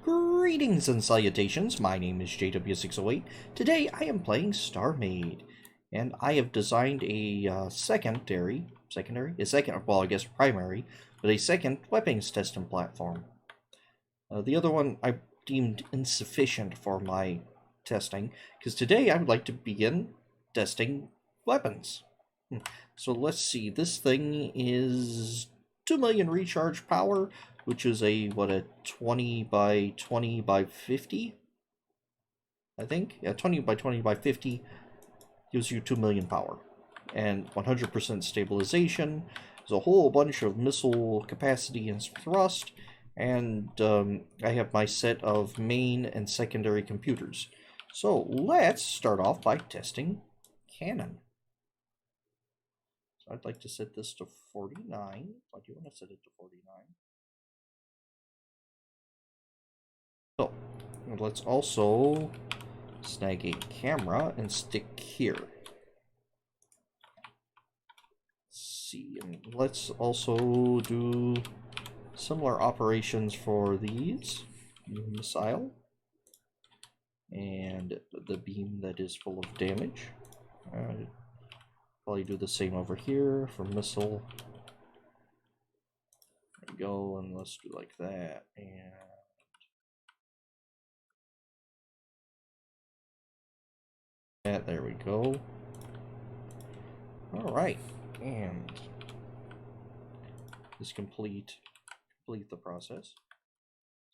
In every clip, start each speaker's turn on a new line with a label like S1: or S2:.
S1: Greetings and salutations, my name is JW608. Today I am playing StarMade, and I have designed a primary, but a second weapons testing platform. The other one I deemed insufficient for my testing, because today I would like to begin testing weapons. So let's see, this thing is 2 million recharge power, which is a 20 by 20 by 50, I think. Yeah, 20 by 20 by 50 gives you 2 million power. And 100% stabilization. There's a whole bunch of missile capacity and thrust. And I have my set of main and secondary computers. So let's start off by testing cannon. So I'd like to set this to 49. Why do you want to set it to 49? So, let's also snag a camera and stick here. Let's see, and let's also do similar operations for these. Missile. And the beam that is full of damage. Probably do the same over here for missile. There we go, and let's do like that, and there we go. Alright, and this complete the process.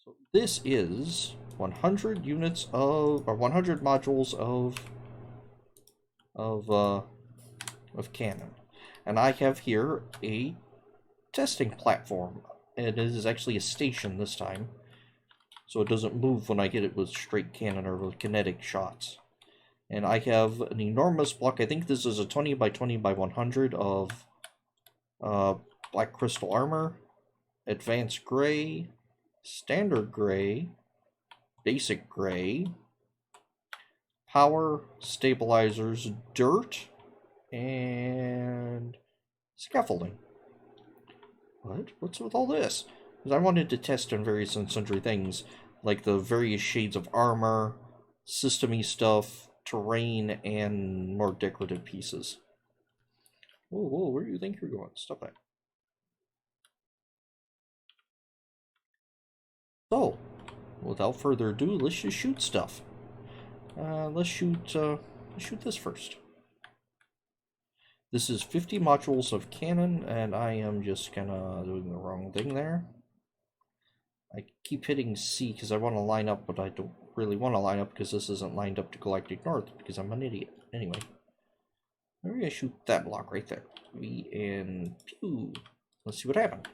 S1: So this is 100 units of, or 100 modules of cannon. And I have here a testing platform. It is actually a station this time, so it doesn't move when I hit it with straight cannon or with kinetic shots. And I have an enormous block. I think this is a 20 by 20 by 100 of black crystal armor, advanced gray, standard gray, basic gray, power, stabilizers, dirt, and scaffolding. What's with all this? Because I wanted to test on various and sundry things, like the various shades of armor, system-y stuff, terrain, and more decorative pieces. Whoa, where do you think you're going? Stop that. So, without further ado, let's just shoot stuff. Let's shoot this first. This is 50 modules of cannon, and I am just kind of doing the wrong thing there. I keep hitting C because I want to line up, but I don't really want to line up because this isn't lined up to Galactic North because I'm an idiot. Anyway, I'm going to shoot that block right there. V and pew. Let's see what happened.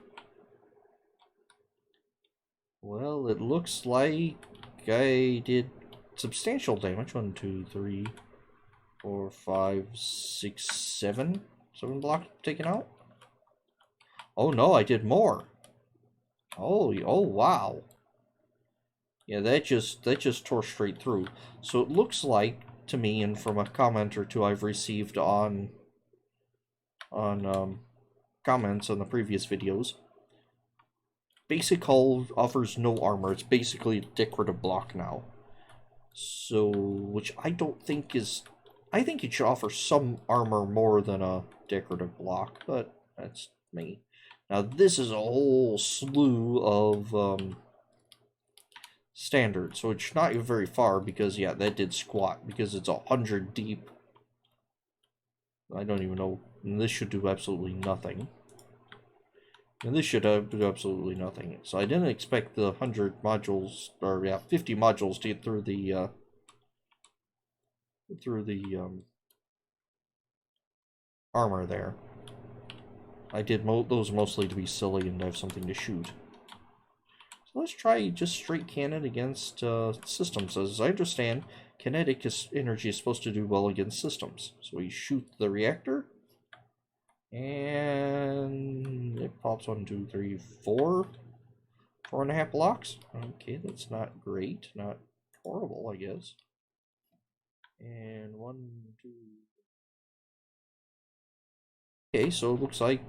S1: Well, it looks like I did substantial damage. 1, 2, 3, 4, 5, 6, 7. 7 blocks taken out. Oh no, I did more. Oh wow. Yeah, that just tore straight through. So it looks like to me, and from a comment or two I've received on comments on the previous videos, basic hull offers no armor. It's basically a decorative block now. So, which I don't think is... I think it should offer some armor more than a decorative block, but that's me. Now, this is a whole slew of standard, so it's not very far because, yeah, that did squat because it's 100 deep. I don't even know. And this should do absolutely nothing. And this should do absolutely nothing. So I didn't expect the 100 modules, or yeah, 50 modules to get through the armor there. I did those mostly to be silly and have something to shoot. So let's try just straight cannon against systems. As I understand, kinetic energy is supposed to do well against systems. So we shoot the reactor, and it pops 1, 2, 3, 4. 4.5 blocks. Okay, that's not great. Not horrible, I guess. And 1, 2. Okay, so it looks like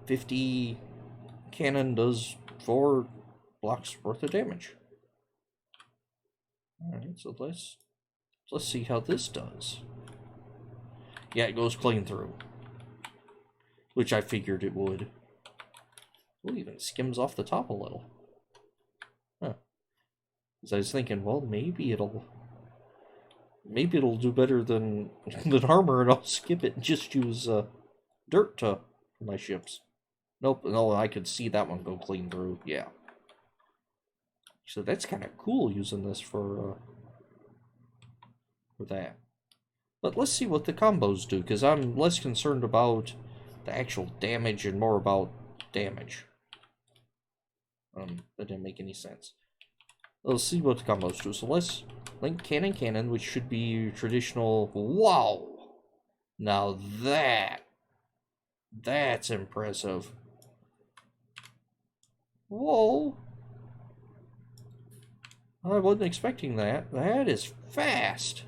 S1: 50 cannon does 4 blocks worth of damage. Alright, so let's see how this does. Yeah, it goes clean through. Which I figured it would. Ooh, even skims off the top a little. Huh. Because I was thinking, well, maybe it'll do better than armor, and I'll skip it and just use dirt to my ships. Nope, no, I could see that one go clean through. Yeah. So that's kind of cool using this for that. But let's see what the combos do, because I'm less concerned about the actual damage and more about damage. That didn't make any sense. Let's see what the combos do. So let's link cannon, which should be traditional. Wow! Now that's impressive. Whoa! I wasn't expecting that. That is fast.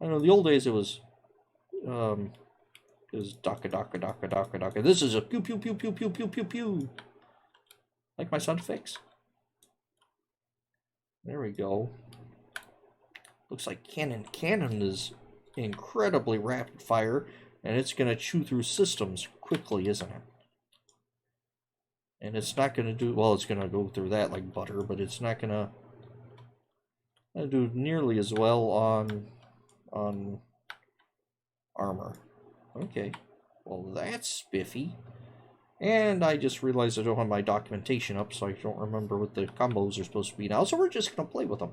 S1: I know in the old days it was daka daka daka daka daka. This is a pew pew pew pew pew pew pew pew. Like my sound effects. There we go. Looks like cannon is incredibly rapid fire, and it's gonna chew through systems quickly, isn't it? And it's not gonna do well. It's gonna go through that like butter, but it's not gonna do nearly as well on armor. Okay, well that's spiffy. And I just realized I don't have my documentation up, so I don't remember what the combos are supposed to be now, so we're just gonna play with them.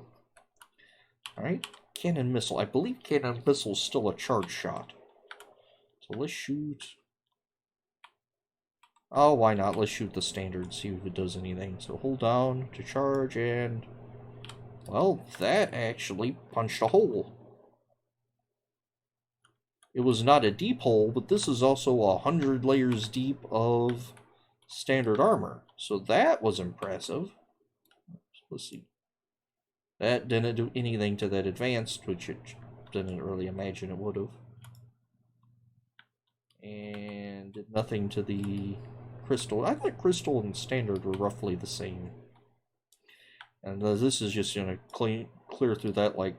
S1: Alright, cannon missile. I believe cannon missile is still a charge shot. So let's shoot. Oh, why not? Let's shoot the standard, see if it does anything. So hold down to charge, and well, that actually punched a hole. It was not a deep hole, but this is also 100 layers deep of standard armor. So that was impressive. Let's see. That didn't do anything to that advanced, which it didn't really imagine it would have. And did nothing to the crystal. I thought crystal and standard were roughly the same. And this is just going to clear through that like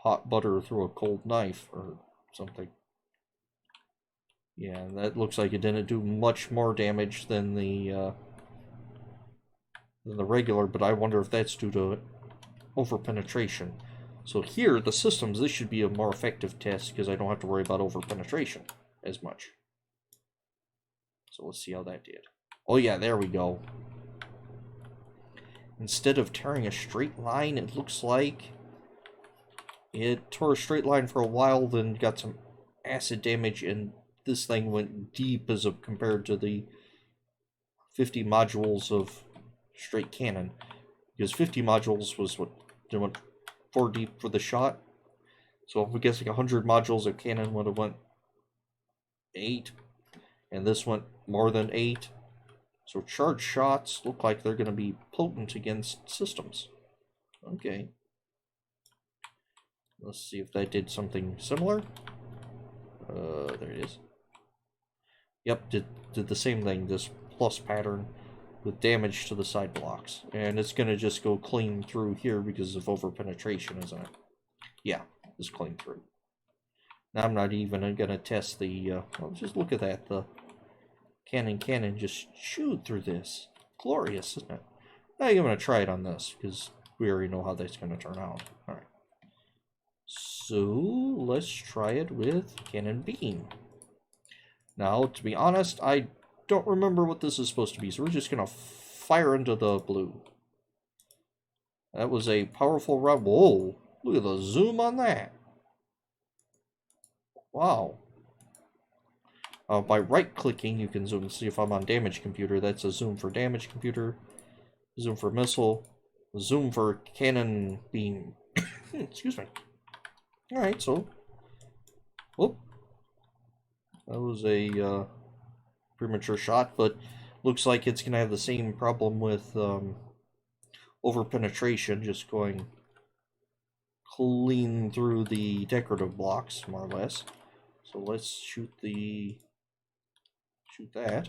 S1: hot butter through a cold knife or something. Yeah, that looks like it didn't do much more damage than the regular, but I wonder if that's due to over-penetration. So here, the systems, this should be a more effective test because I don't have to worry about over-penetration as much. So let's see how that did. Oh yeah, there we go. Instead of tearing a straight line, it looks like it tore a straight line for a while, then got some acid damage, and this thing went deep as compared to the 50 modules of straight cannon. Because 50 modules was what they went 4 deep for the shot. So I'm guessing 100 modules of cannon would have went 8, and this went more than 8. So charged shots look like they're going to be potent against systems. Okay. Let's see if that did something similar. There it is. Yep, did the same thing, this plus pattern with damage to the side blocks. And it's going to just go clean through here because of over-penetration, isn't it? Yeah, just clean through. Now I'm not even going to test the, well, just look at that, the cannon just chewed through this. Glorious, isn't it? Now I'm going to try it on this, because we already know how that's going to turn out. Alright. So, let's try it with cannon beam. Now, to be honest, I don't remember what this is supposed to be, so we're just going to fire into the blue. That was a powerful round. Whoa, look at the zoom on that. Wow. By right-clicking, you can zoom and see if I'm on damage computer. That's a zoom for damage computer, zoom for missile, zoom for cannon beam. Excuse me. Alright, so, whoop. That was a premature shot, but looks like it's going to have the same problem with over-penetration, just going clean through the decorative blocks, more or less. So let's shoot that.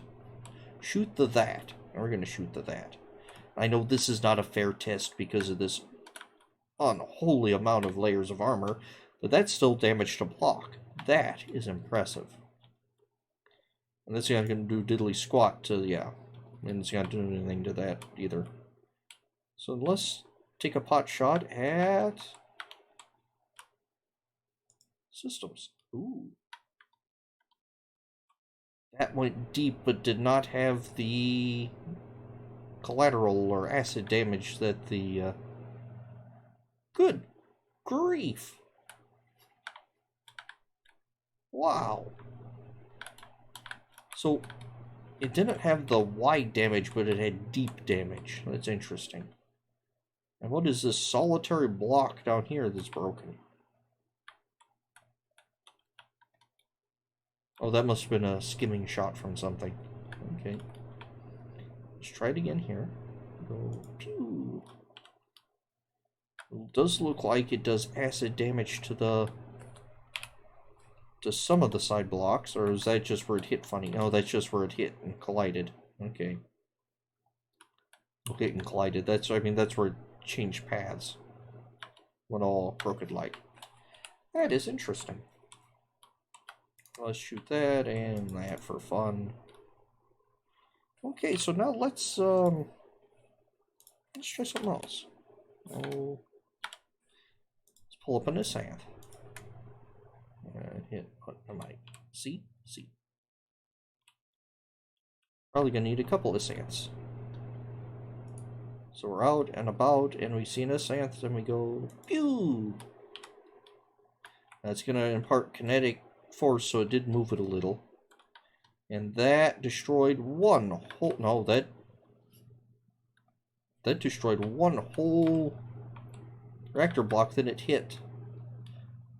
S1: Shoot that. and we're going to shoot to that. I know this is not a fair test because of this unholy amount of layers of armor, but that's still damage to block. That is impressive. And this guy's going to do diddly squat to, yeah. And it's not doing anything to that either. So let's take a pot shot at systems. Ooh. That went deep, but did not have the collateral or acid damage that the... Good grief! Wow. So, it didn't have the wide damage, but it had deep damage. That's interesting. And what is this solitary block down here that's broken? Oh, that must have been a skimming shot from something. Okay. Let's try it again here. Go pew. It does look like it does acid damage to some of the side blocks, or is that just where it hit funny? No, that's just where it hit and collided. Okay. Hit and collided. That's where it changed paths. Went all crooked like. That is interesting. Let's shoot that and that for fun. Okay, so now let's try something else. Oh, let's pull up an Asanth. And hit, what am I? C? Probably gonna need a couple Asanths. So we're out and about, and we see an Asanth, and we go, pew! That's gonna impart kinetic force, so it did move it a little. And that destroyed one whole... No, that destroyed one whole reactor block that it hit.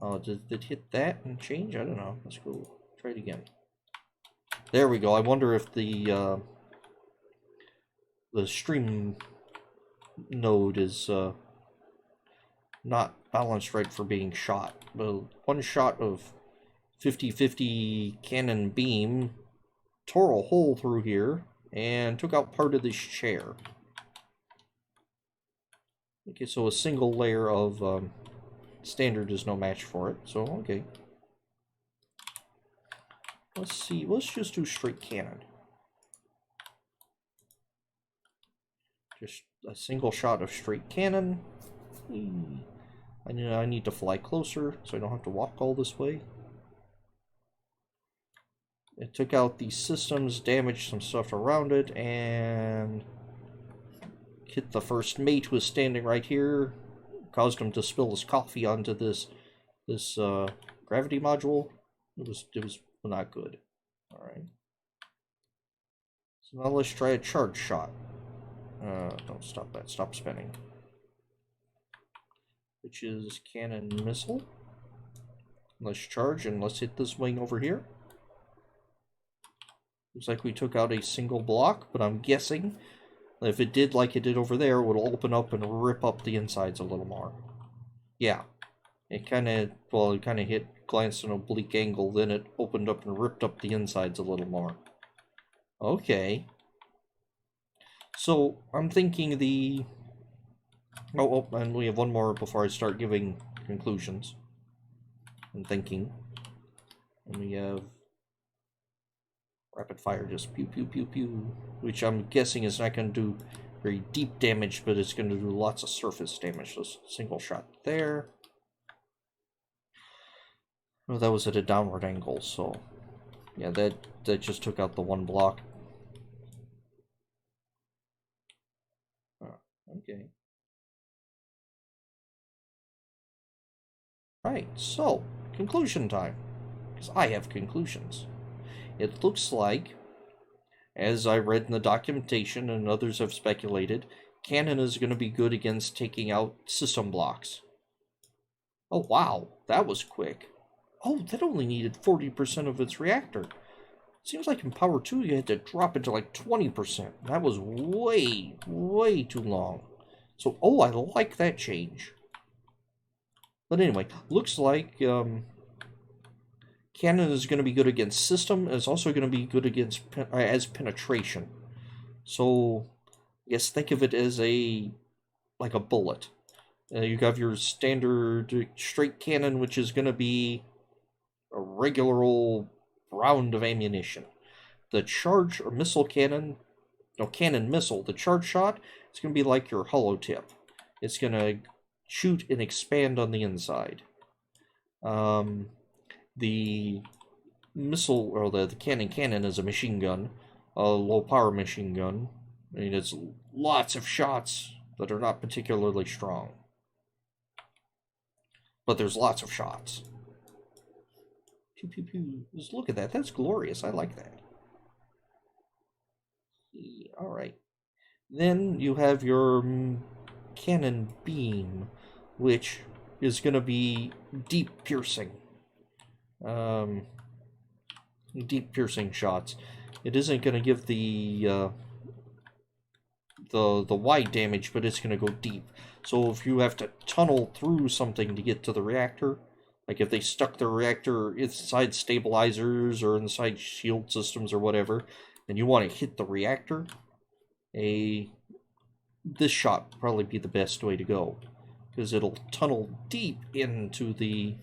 S1: Oh, did it hit that and change? I don't know. Let's go try it again. There we go. I wonder if the stream node is not balanced right for being shot. But one shot of 50-50 cannon beam tore a hole through here and took out part of this chair. Okay, so a single layer of standard is no match for it, so okay. Let's see, let's just do straight cannon. Just a single shot of straight cannon. I need to fly closer so I don't have to walk all this way. It took out the systems, damaged some stuff around it, and hit the first mate who was standing right here. Caused him to spill his coffee onto this gravity module. It was not good. All right. So now let's try a charge shot. Don't stop that. Stop spinning. Which is cannon missile. Let's charge and let's hit this wing over here. Looks like we took out a single block, but I'm guessing if it did like it did over there, it would open up and rip up the insides a little more. Yeah. It kind of hit, glanced an oblique angle, then it opened up and ripped up the insides a little more. Okay. So, I'm thinking the... Oh, and we have one more before I start giving conclusions. I'm thinking. And we have... Rapid fire, just pew pew pew pew, which I'm guessing is not going to do very deep damage, but it's going to do lots of surface damage. So single shot there. Oh, that was at a downward angle, so yeah, that just took out the one block. Oh, okay. Right, so conclusion time, because I have conclusions. It looks like, as I read in the documentation and others have speculated, cannon is going to be good against taking out system blocks. Oh wow, that was quick. Oh, that only needed 40% of its reactor. Seems like in Power 2 you had to drop it to like 20%. That was way, way too long. So, oh, I like that change. But anyway, looks like... cannon is going to be good against system. It's also going to be good against as penetration. So, I guess think of it as like a bullet. You have your standard straight cannon, which is going to be a regular old round of ammunition. The charge or missile cannon, no, cannon missile, the charge shot, it's going to be like your hollow tip. It's going to shoot and expand on the inside. The missile, or the cannon is a machine gun, a low power machine gun. I mean, it's lots of shots that are not particularly strong. But there's lots of shots. Pew, pew, pew. Just look at that. That's glorious. I like that. Alright. Then you have your cannon beam, which is going to be deep piercing. Deep piercing shots. It isn't going to give the wide damage, but it's going to go deep. So if you have to tunnel through something to get to the reactor, like if they stuck the reactor inside stabilizers or inside shield systems or whatever, and you want to hit the reactor, this shot would probably be the best way to go, because it'll tunnel deep into the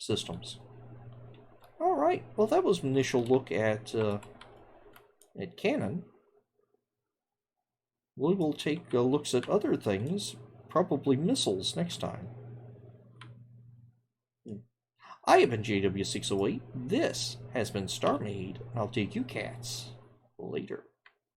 S1: systems. All right. Well, that was an initial look at cannon. We will take looks at other things, probably missiles, next time. I have been JW608. This has been StarMade, and I'll take you cats later.